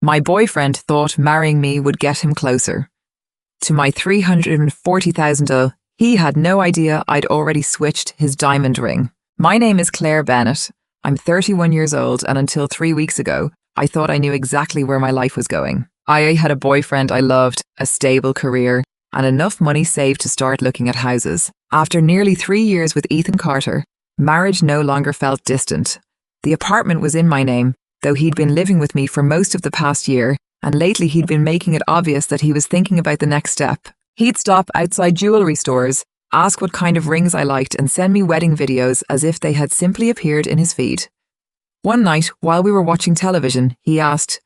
My boyfriend thought marrying me would get him closer to my $340,000. He had no idea I'd already switched his diamond ring. My name is Claire Bennett. I'm 31 years old, and until 3 weeks ago, I thought I knew exactly where my life was going. I had a boyfriend I loved, a stable career, and enough money saved to start looking at houses. After nearly 3 years with Ethan Carter, marriage no longer felt distant. The apartment was in my name, though he'd been living with me for most of the past year, and lately he'd been making it obvious that he was thinking about the next step. He'd stop outside jewelry stores, ask what kind of rings I liked, and send me wedding videos as if they had simply appeared in his feed. One night, while we were watching television, he asked,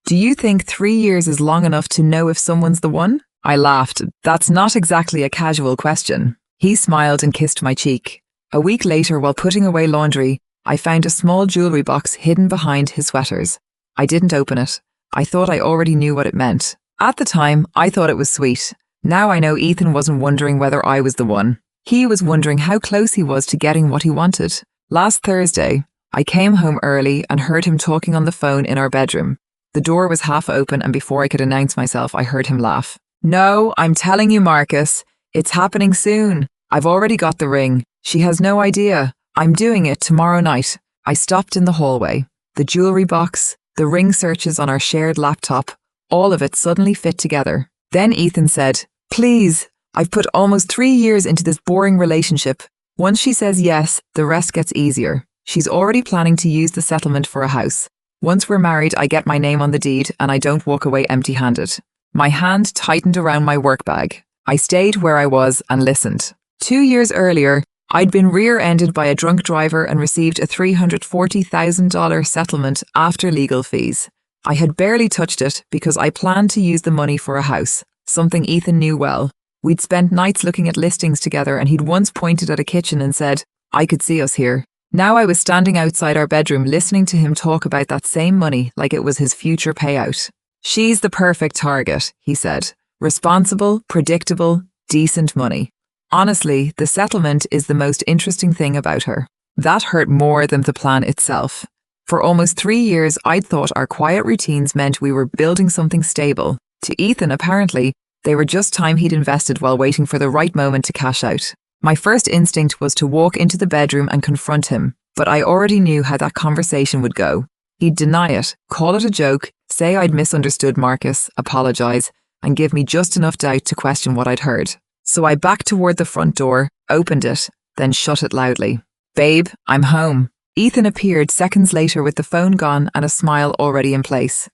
"Do you think 3 years is long enough to know if someone's the one?" I laughed. That's not exactly a casual question. He smiled and kissed my cheek. A week later, while putting away laundry, I found a small jewelry box hidden behind his sweaters. I didn't open it. I thought I already knew what it meant. At the time, I thought it was sweet. Now I know Ethan wasn't wondering whether I was the one. He was wondering how close he was to getting what he wanted. Last Thursday, I came home early and heard him talking on the phone in our bedroom. The door was half open, and before I could announce myself, I heard him laugh. "No, I'm telling you, Marcus. It's happening soon. I've already got the ring. She has no idea. I'm doing it tomorrow night." I stopped in the hallway. The jewelry box, the ring searches on our shared laptop, all of it suddenly fit together. Then Ethan said, "Please, I've put almost 3 years into this boring relationship. Once she says yes, the rest gets easier. She's already planning to use the settlement for a house. Once we're married, I get my name on the deed and I don't walk away empty-handed." My hand tightened around my work bag. I stayed where I was and listened. 2 years earlier, I'd been rear-ended by a drunk driver and received a $340,000 settlement after legal fees. I had barely touched it because I planned to use the money for a house, something Ethan knew well. We'd spent nights looking at listings together, and he'd once pointed at a kitchen and said, "I could see us here." Now I was standing outside our bedroom listening to him talk about that same money like it was his future payout. "She's the perfect target," he said. "Responsible, predictable, decent money." Honestly, the settlement is the most interesting thing about her. That hurt more than the plan itself. For almost 3 years, I'd thought our quiet routines meant we were building something stable. To Ethan, apparently, they were just time he'd invested while waiting for the right moment to cash out. My first instinct was to walk into the bedroom and confront him, but I already knew how that conversation would go. He'd deny it, call it a joke, say I'd misunderstood Marcus, apologize, and give me just enough doubt to question what I'd heard. So I backed toward the front door, opened it, then shut it loudly. "Babe, I'm home." Ethan appeared seconds later with the phone gone and a smile already in place.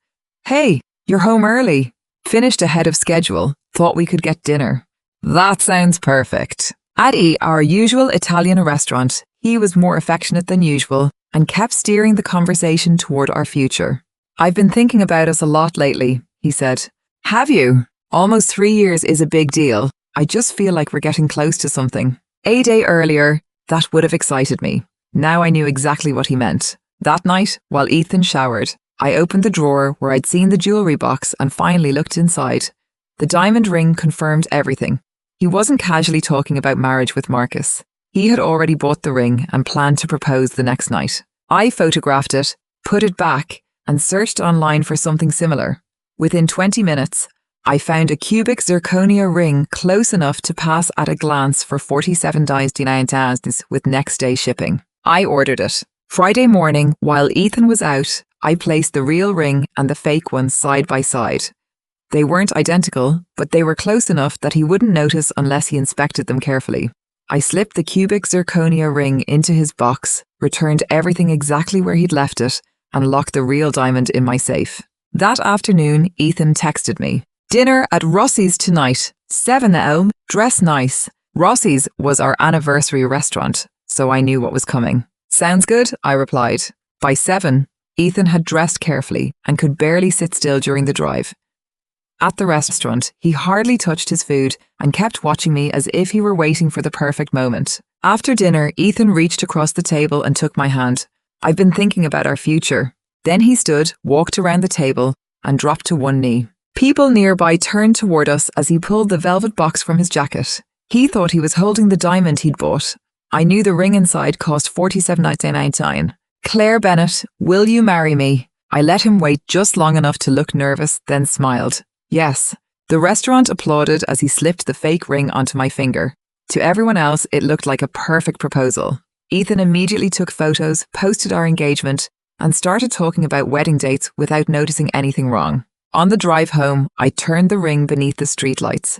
"Hey, you're home early. Finished ahead of schedule. Thought we could get dinner." "That sounds perfect." At our usual Italian restaurant, he was more affectionate than usual and kept steering the conversation toward our future. "I've been thinking about us a lot lately," he said. "Have you? Almost 3 years is a big deal. I just feel like we're getting close to something." A day earlier, that would have excited me. Now I knew exactly what he meant. That night, while Ethan showered, I opened the drawer where I'd seen the jewelry box and finally looked inside. The diamond ring confirmed everything. He wasn't casually talking about marriage with Marcus. He had already bought the ring and planned to propose the next night. I photographed it, put it back, and searched online for something similar. Within 20 minutes, I found a cubic zirconia ring close enough to pass at a glance for $47.99 with next-day shipping. I ordered it. Friday morning, while Ethan was out, I placed the real ring and the fake one side by side. They weren't identical, but they were close enough that he wouldn't notice unless he inspected them carefully. I slipped the cubic zirconia ring into his box, returned everything exactly where he'd left it, and locked the real diamond in my safe. That afternoon, Ethan texted me. "Dinner at Rossi's tonight. 7 Elm, dress nice." Rossi's was our anniversary restaurant, so I knew what was coming. "Sounds good," I replied. By 7, Ethan had dressed carefully and could barely sit still during the drive. At the restaurant, he hardly touched his food and kept watching me as if he were waiting for the perfect moment. After dinner, Ethan reached across the table and took my hand. "I've been thinking about our future." Then he stood, walked around the table, and dropped to one knee. People nearby turned toward us as he pulled the velvet box from his jacket. He thought he was holding the diamond he'd bought. I knew the ring inside cost $47.99. "Claire Bennett, will you marry me?" I let him wait just long enough to look nervous, then smiled. Yes. The restaurant applauded as he slipped the fake ring onto my finger. To everyone else, it looked like a perfect proposal. Ethan immediately took photos, posted our engagement, and started talking about wedding dates without noticing anything wrong. On the drive home, I turned the ring beneath the streetlights.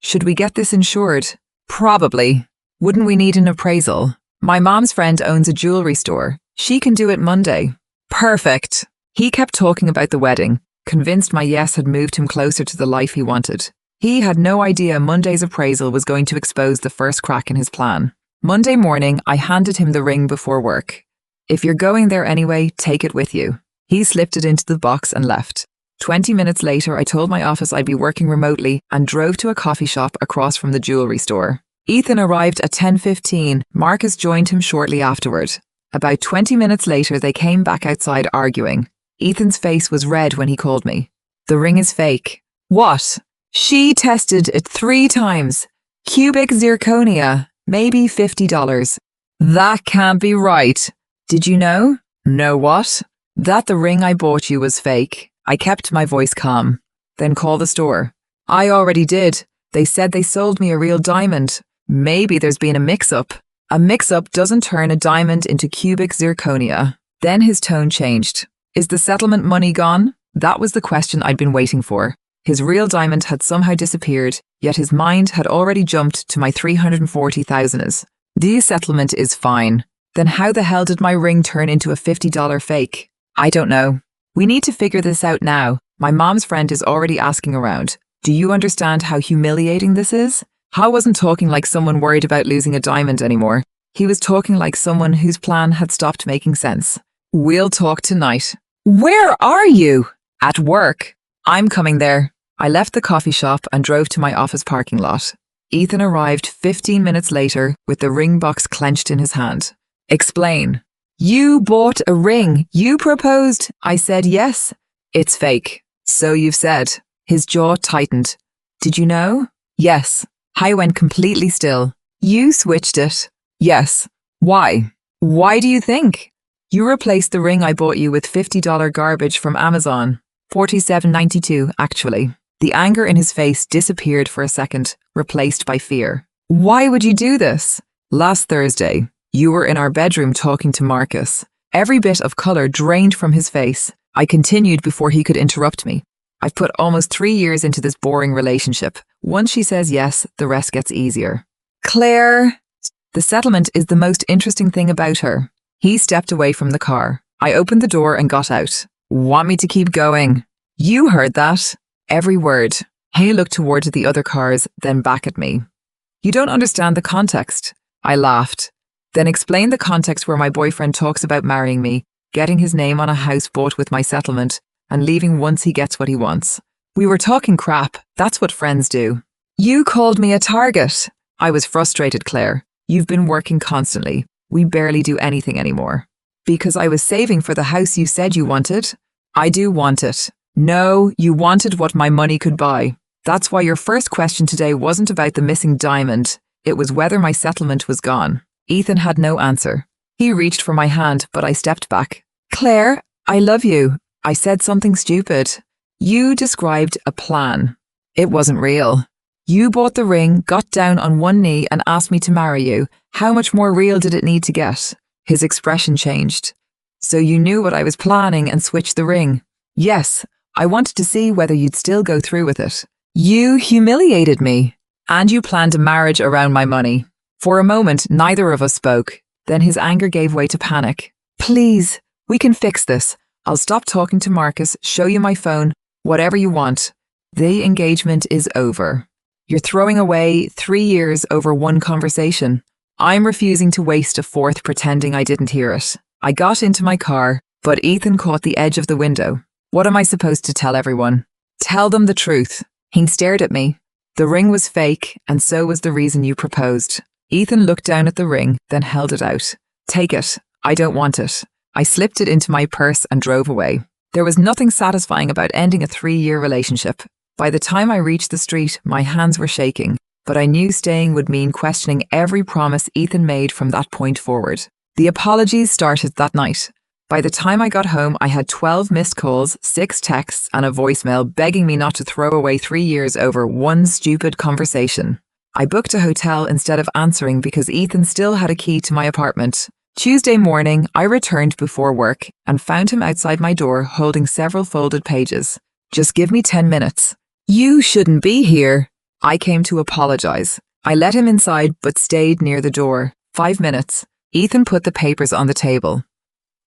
Should we get this insured? Probably. Wouldn't we need an appraisal? My mom's friend owns a jewelry store. She can do it Monday. Perfect. He kept talking about the wedding, convinced my yes had moved him closer to the life he wanted. He had no idea Monday's appraisal was going to expose the first crack in his plan. Monday morning, I handed him the ring before work. If you're going there anyway, take it with you. He slipped it into the box and left. 20 minutes later, I told my office I'd be working remotely and drove to a coffee shop across from the jewelry store. Ethan arrived at 10:15. Marcus joined him shortly afterward. About 20 minutes later, they came back outside arguing. Ethan's face was red when he called me. The ring is fake. What? She tested it 3 times. Cubic zirconia, maybe $50. That can't be right. Did you know? Know what? That the ring I bought you was fake. I kept my voice calm. Then call the store. I already did. They said they sold me a real diamond. Maybe there's been a mix-up. A mix-up doesn't turn a diamond into cubic zirconia. Then his tone changed. Is the settlement money gone? That was the question I'd been waiting for. His real diamond had somehow disappeared, yet his mind had already jumped to my $340,000. The settlement is fine. Then how the hell did my ring turn into a $50 fake? I don't know. We need to figure this out now. My mom's friend is already asking around. Do you understand how humiliating this is? How wasn't talking like someone worried about losing a diamond anymore. He was talking like someone whose plan had stopped making sense. We'll talk tonight. Where are you? At work. I'm coming there. I left the coffee shop and drove to my office parking lot. Ethan arrived 15 minutes later with the ring box clenched in his hand. Explain. You bought a ring. You proposed. I said yes. It's fake. So you've said. His jaw tightened. Did you know? Yes. I went completely still. You switched it. Yes. Why? Why do you think? You replaced the ring I bought you with $50 garbage from Amazon. $47.92, actually. The anger in his face disappeared for a second, replaced by fear. Why would you do this? Last Thursday, you were in our bedroom talking to Marcus. Every bit of color drained from his face. I continued before he could interrupt me. I've put almost 3 years into this boring relationship. Once she says yes, the rest gets easier. Claire. The settlement is the most interesting thing about her. He stepped away from the car. I opened the door and got out. Want me to keep going? You heard that. Every word. He looked towards the other cars, then back at me. You don't understand the context. I laughed. Then explain the context where my boyfriend talks about marrying me, getting his name on a house bought with my settlement, and leaving once he gets what he wants. We were talking crap. That's what friends do. You called me a target. I was frustrated, Claire. You've been working constantly. We barely do anything anymore. Because I was saving for the house you said you wanted? I do want it. No, you wanted what my money could buy. That's why your first question today wasn't about the missing diamond. It was whether my settlement was gone. Ethan had no answer. He reached for my hand, but I stepped back. Claire, I love you. I said something stupid. You described a plan. It wasn't real. You bought the ring, got down on one knee and asked me to marry you. How much more real did it need to get? His expression changed. So you knew what I was planning and switched the ring. Yes, I wanted to see whether you'd still go through with it. You humiliated me. And you planned a marriage around my money. For a moment, neither of us spoke. Then his anger gave way to panic. Please, we can fix this. I'll stop talking to Marcus, show you my phone, whatever you want. The engagement is over. You're throwing away 3 years over one conversation. I'm refusing to waste a fourth pretending I didn't hear it. I got into my car, but Ethan caught the edge of the window. What am I supposed to tell everyone? Tell them the truth. He stared at me. The ring was fake, and so was the reason you proposed. Ethan looked down at the ring, then held it out. Take it. I don't want it. I slipped it into my purse and drove away. There was nothing satisfying about ending a 3-year relationship. By the time I reached the street, my hands were shaking, but I knew staying would mean questioning every promise Ethan made from that point forward. The apologies started that night. By the time I got home, I had 12 missed calls, 6 texts, and a voicemail begging me not to throw away 3 years over one stupid conversation. I booked a hotel instead of answering because Ethan still had a key to my apartment. Tuesday morning, I returned before work and found him outside my door holding several folded pages. "Just give me 10 minutes. You shouldn't be here." I came to apologize. I let him inside but stayed near the door. 5 minutes. Ethan put the papers on the table.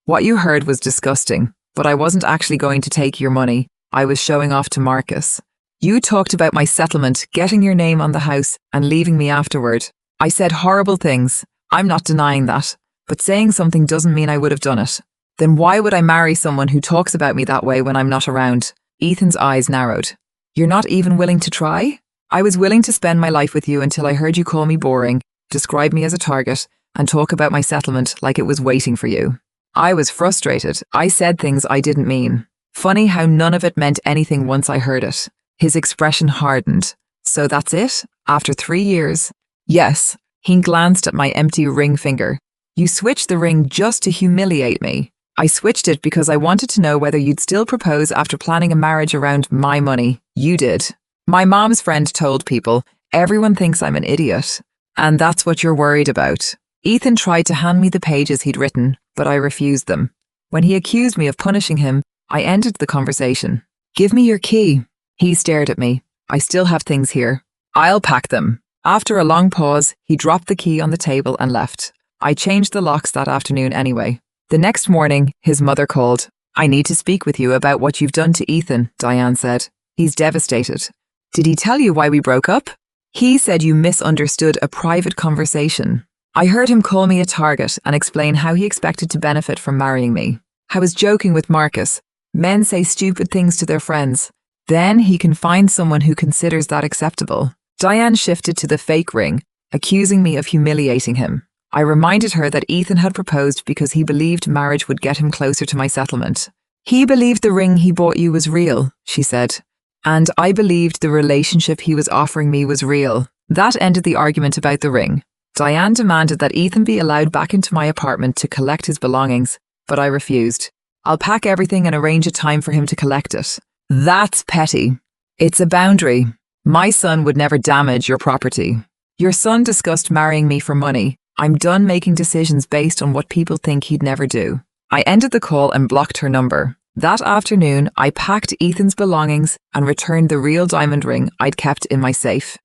"What you heard was disgusting, but I wasn't actually going to take your money. I was showing off to Marcus. You talked about my settlement, getting your name on the house, and leaving me afterward. I said horrible things. I'm not denying that. But saying something doesn't mean I would have done it. Then why would I marry someone who talks about me that way when I'm not around?" Ethan's eyes narrowed. "You're not even willing to try?" "I was willing to spend my life with you until I heard you call me boring, describe me as a target, and talk about my settlement like it was waiting for you. I was frustrated. I said things I didn't mean. Funny how none of it meant anything once I heard it." His expression hardened. "So that's it? After 3 years?" "Yes." He glanced at my empty ring finger. "You switched the ring just to humiliate me." "I switched it because I wanted to know whether you'd still propose after planning a marriage around my money. You did. My mom's friend told people. Everyone thinks I'm an idiot. And that's what you're worried about." Ethan tried to hand me the pages he'd written, but I refused them. When he accused me of punishing him, I ended the conversation. "Give me your key." He stared at me. "I still have things here. I'll pack them." After a long pause, he dropped the key on the table and left. I changed the locks that afternoon anyway. The next morning, his mother called. "I need to speak with you about what you've done to Ethan," Diane said. "He's devastated." "Did he tell you why we broke up?" "He said you misunderstood a private conversation. I heard him call me a target and explain how he expected to benefit from marrying me. I was joking with Marcus. Men say stupid things to their friends. Then he can find someone who considers that acceptable." Diane shifted to the fake ring, accusing me of humiliating him. I reminded her that Ethan had proposed because he believed marriage would get him closer to my settlement. "He believed the ring he bought you was real," she said. "And I believed the relationship he was offering me was real." That ended the argument about the ring. Diane demanded that Ethan be allowed back into my apartment to collect his belongings, but I refused. "I'll pack everything and arrange a time for him to collect it." "That's petty. It's a boundary. My son would never damage your property. Your son discussed marrying me for money. I'm done making decisions based on what people think he'd never do." I ended the call and blocked her number. That afternoon, I packed Ethan's belongings and returned the real diamond ring I'd kept in my safe.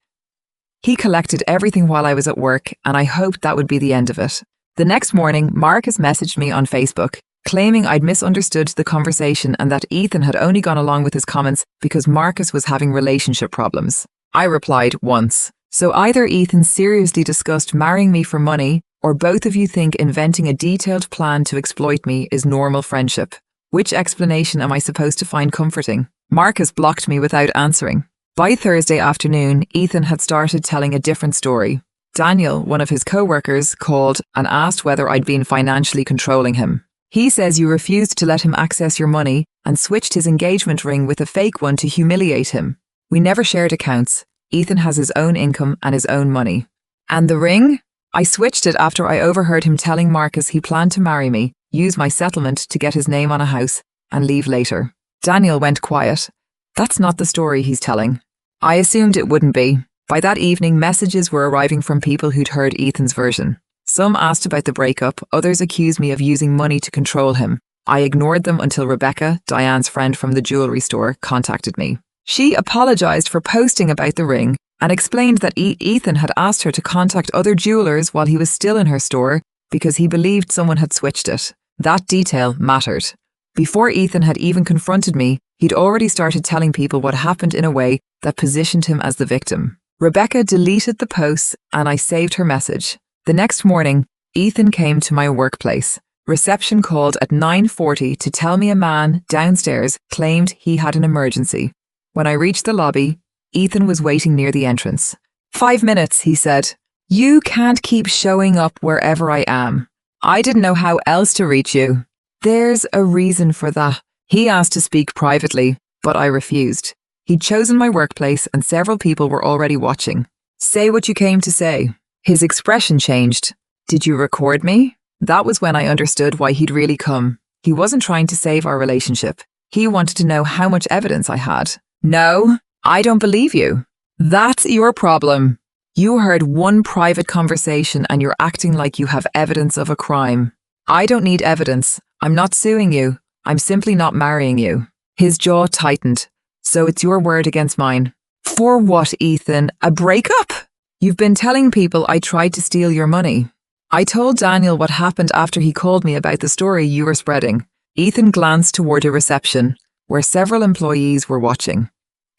He collected everything while I was at work, and I hoped that would be the end of it. The next morning, Marcus messaged me on Facebook, claiming I'd misunderstood the conversation and that Ethan had only gone along with his comments because Marcus was having relationship problems. I replied once. "So either Ethan seriously discussed marrying me for money, or both of you think inventing a detailed plan to exploit me is normal friendship. Which explanation am I supposed to find comforting?" Marcus blocked me without answering. By Thursday afternoon, Ethan had started telling a different story. Daniel, one of his co-workers, called and asked whether I'd been financially controlling him. "He says you refused to let him access your money and switched his engagement ring with a fake one to humiliate him. We never shared accounts. Ethan has his own income and his own money." "And the ring?" "I switched it after I overheard him telling Marcus he planned to marry me, use my settlement to get his name on a house, and leave later." Daniel went quiet. "That's not the story he's telling." I assumed it wouldn't be. By that evening, messages were arriving from people who'd heard Ethan's version. Some asked about the breakup, others accused me of using money to control him. I ignored them until Rebecca, Diane's friend from the jewelry store, contacted me. She apologized for posting about the ring and explained that Ethan had asked her to contact other jewelers while he was still in her store because he believed someone had switched it. That detail mattered. Before Ethan had even confronted me, he'd already started telling people what happened in a way that positioned him as the victim. Rebecca deleted the posts and I saved her message. The next morning, Ethan came to my workplace. Reception called at 9:40 to tell me a man downstairs claimed he had an emergency. When I reached the lobby, Ethan was waiting near the entrance. 5 minutes, he said. "You can't keep showing up wherever I am. I didn't know how else to reach you." "There's a reason for that." He asked to speak privately, but I refused. He'd chosen my workplace and several people were already watching. "Say what you came to say." His expression changed. "Did you record me?" That was when I understood why he'd really come. He wasn't trying to save our relationship. He wanted to know how much evidence I had. No, I don't believe you. That's your problem. You heard one private conversation and you're acting like you have evidence of a crime. I don't need evidence. I'm not suing you. I'm simply not marrying you. His jaw tightened. So it's your word against mine. For what, Ethan? A breakup? You've been telling people I tried to steal your money. I told Daniel what happened after he called me about the story you were spreading. Ethan glanced toward a reception, where several employees were watching.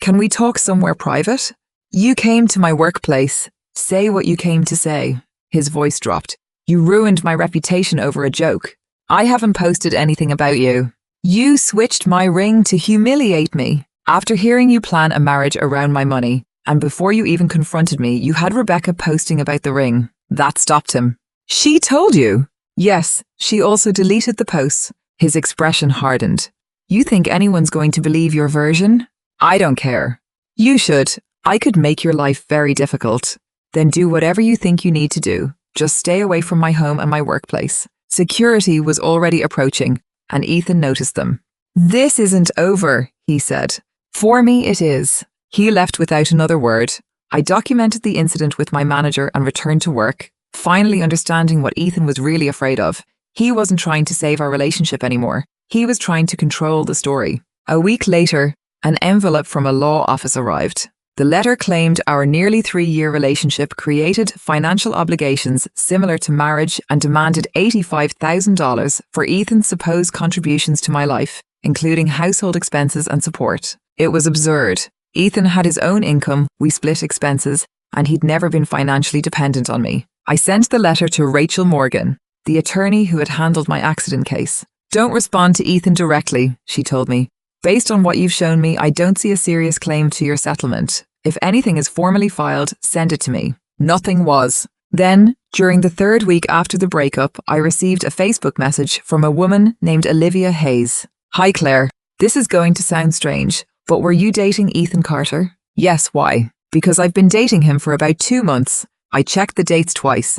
Can we talk somewhere private? You came to my workplace. Say what you came to say. His voice dropped. You ruined my reputation over a joke. I haven't posted anything about you. You switched my ring to humiliate me. After hearing you plan a marriage around my money, and before you even confronted me, you had Rebecca posting about the ring. That stopped him. She told you? Yes, she also deleted the posts. His expression hardened. You think anyone's going to believe your version? I don't care. You should. I could make your life very difficult. Then do whatever you think you need to do. Just stay away from my home and my workplace. Security was already approaching, and Ethan noticed them. This isn't over, he said. For me, it is. He left without another word. I documented the incident with my manager and returned to work, finally understanding what Ethan was really afraid of. He wasn't trying to save our relationship anymore. He was trying to control the story. A week later, an envelope from a law office arrived. The letter claimed our nearly 3-year relationship created financial obligations similar to marriage and demanded $85,000 for Ethan's supposed contributions to my life, including household expenses and support. It was absurd. Ethan had his own income, we split expenses, and he'd never been financially dependent on me. I sent the letter to Rachel Morgan, the attorney who had handled my accident case. Don't respond to Ethan directly, she told me. Based on what you've shown me, I don't see a serious claim to your settlement. If anything is formally filed, send it to me. Nothing was. Then, during the 3rd week after the breakup, I received a Facebook message from a woman named Olivia Hayes. Hi Claire, this is going to sound strange, but were you dating Ethan Carter? Yes, why? Because I've been dating him for about 2 months. I checked the dates twice.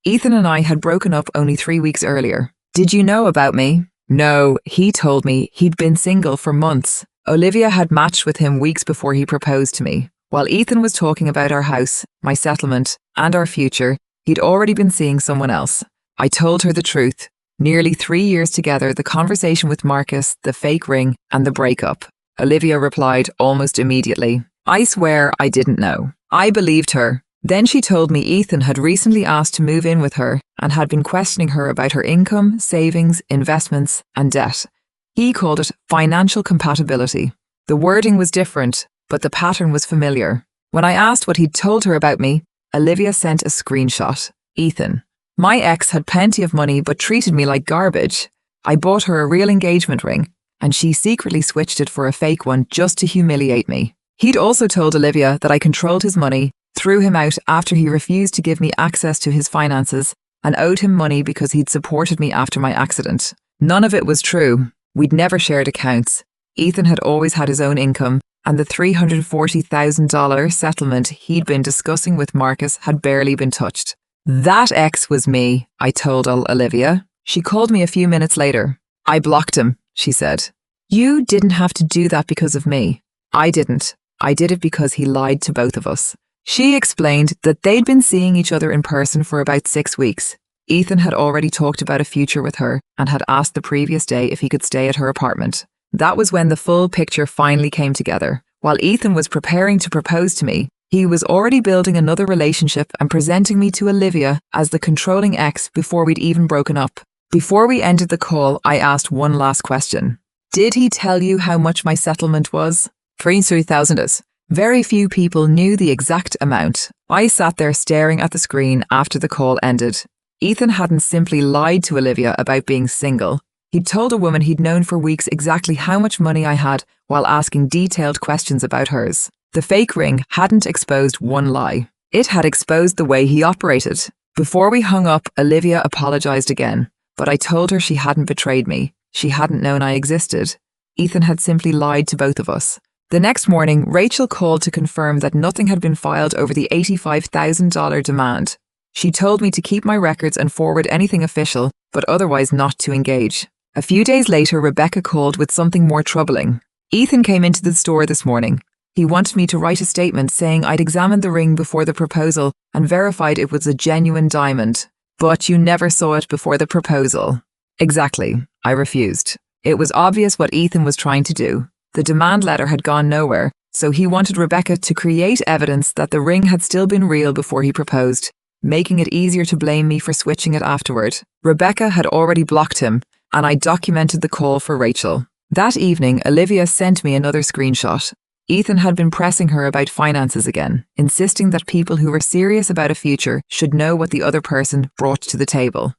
Ethan and I had broken up only 3 weeks earlier. Did you know about me? No, he told me he'd been single for months. Olivia had matched with him weeks before he proposed to me. While Ethan was talking about our house, my settlement, and our future, he'd already been seeing someone else. I told her the truth. Nearly 3 years together, the conversation with Marcus, the fake ring, and the breakup. Olivia replied almost immediately. I swear I didn't know. I believed her. Then she told me Ethan had recently asked to move in with her and had been questioning her about her income, savings, investments, and debt. He called it financial compatibility. The wording was different, but the pattern was familiar. When I asked what he'd told her about me, Olivia sent a screenshot. Ethan. My ex had plenty of money but treated me like garbage. I bought her a real engagement ring, and she secretly switched it for a fake one just to humiliate me. He'd also told Olivia that I controlled his money, threw him out after he refused to give me access to his finances, and owed him money because he'd supported me after my accident. None of it was true. We'd never shared accounts. Ethan had always had his own income, and the $340,000 settlement he'd been discussing with Marcus had barely been touched. That ex was me, I told Olivia. She called me a few minutes later. I blocked him, she said. You didn't have to do that because of me. I didn't. I did it because he lied to both of us. She explained that they'd been seeing each other in person for about 6 weeks. Ethan had already talked about a future with her and had asked the previous day if he could stay at her apartment. That was when the full picture finally came together. While Ethan was preparing to propose to me, he was already building another relationship and presenting me to Olivia as the controlling ex before we'd even broken up. Before we ended the call, I asked one last question. Did he tell you how much my settlement was? $3,000. Very few people knew the exact amount. I sat there staring at the screen after the call ended. Ethan hadn't simply lied to Olivia about being single. He'd told a woman he'd known for weeks exactly how much money I had while asking detailed questions about hers. The fake ring hadn't exposed one lie. It had exposed the way he operated. Before we hung up, Olivia apologized again, but I told her she hadn't betrayed me. She hadn't known I existed. Ethan had simply lied to both of us. The next morning, Rachel called to confirm that nothing had been filed over the $85,000 demand. She told me to keep my records and forward anything official, but otherwise not to engage. A few days later, Rebecca called with something more troubling. Ethan came into the store this morning. He wanted me to write a statement saying I'd examined the ring before the proposal and verified it was a genuine diamond. But you never saw it before the proposal. Exactly. I refused. It was obvious what Ethan was trying to do. The demand letter had gone nowhere, so he wanted Rebecca to create evidence that the ring had still been real before he proposed, making it easier to blame me for switching it afterward. Rebecca had already blocked him, and I documented the call for Rachel. That evening, Olivia sent me another screenshot. Ethan had been pressing her about finances again, insisting that people who were serious about a future should know what the other person brought to the table.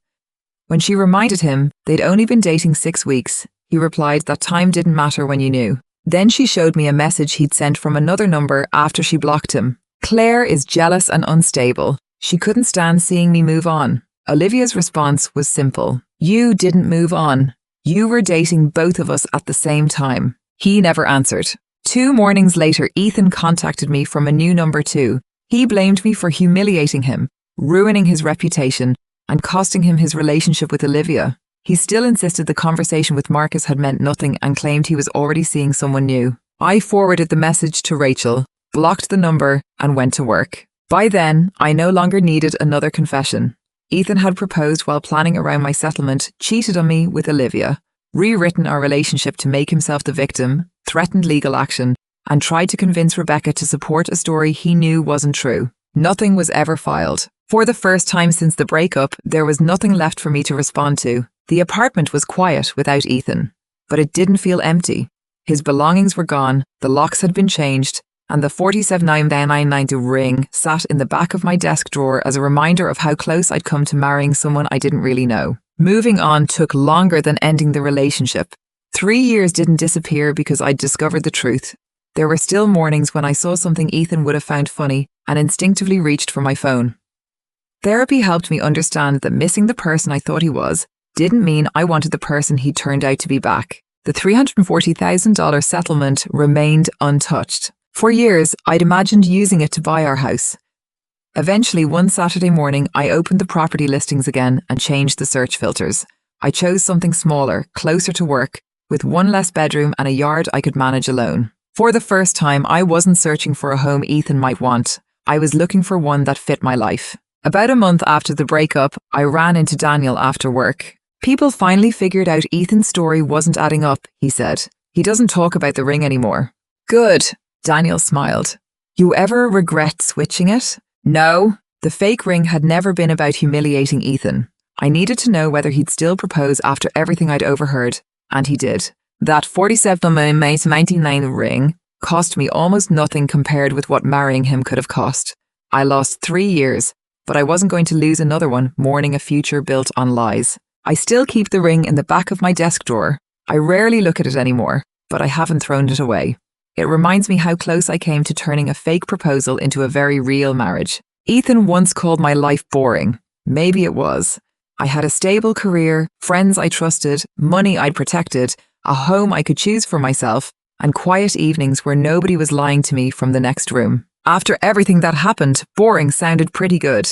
When she reminded him they'd only been dating 6 weeks, he replied that time didn't matter when you knew. Then she showed me a message he'd sent from another number after she blocked him. Claire is jealous and unstable. She couldn't stand seeing me move on. Olivia's response was simple. You didn't move on. You were dating both of us at the same time. He never answered. 2 mornings later, Ethan contacted me from a new number too. He blamed me for humiliating him, ruining his reputation, and costing him his relationship with Olivia. He still insisted the conversation with Marcus had meant nothing and claimed he was already seeing someone new. I forwarded the message to Rachel, blocked the number, and went to work. By then, I no longer needed another confession. Ethan had proposed while planning around my settlement, cheated on me with Olivia, rewritten our relationship to make himself the victim, threatened legal action, and tried to convince Rebecca to support a story he knew wasn't true. Nothing was ever filed. For the first time since the breakup, there was nothing left for me to respond to. The apartment was quiet without Ethan, but it didn't feel empty. His belongings were gone, the locks had been changed, and the 47,992 ring sat in the back of my desk drawer as a reminder of how close I'd come to marrying someone I didn't really know. Moving on took longer than ending the relationship. 3 years didn't disappear because I'd discovered the truth. There were still mornings when I saw something Ethan would have found funny and instinctively reached for my phone. Therapy helped me understand that missing the person I thought he was didn't mean I wanted the person he turned out to be back. The $340,000 settlement remained untouched. For years, I'd imagined using it to buy our house. Eventually, one Saturday morning, I opened the property listings again and changed the search filters. I chose something smaller, closer to work, with one less bedroom and a yard I could manage alone. For the first time, I wasn't searching for a home Ethan might want. I was looking for one that fit my life. About a month after the breakup, I ran into Daniel after work. People finally figured out Ethan's story wasn't adding up, he said. He doesn't talk about the ring anymore. Good, Daniel smiled. You ever regret switching it? No. The fake ring had never been about humiliating Ethan. I needed to know whether he'd still propose after everything I'd overheard, and he did. That 47,999 ring cost me almost nothing compared with what marrying him could have cost. I lost 3 years, but I wasn't going to lose another one mourning a future built on lies. I still keep the ring in the back of my desk drawer. I rarely look at it anymore, but I haven't thrown it away. It reminds me how close I came to turning a fake proposal into a very real marriage. Ethan once called my life boring. Maybe it was. I had a stable career, friends I trusted, money I'd protected, a home I could choose for myself, and quiet evenings where nobody was lying to me from the next room. After everything that happened, boring sounded pretty good.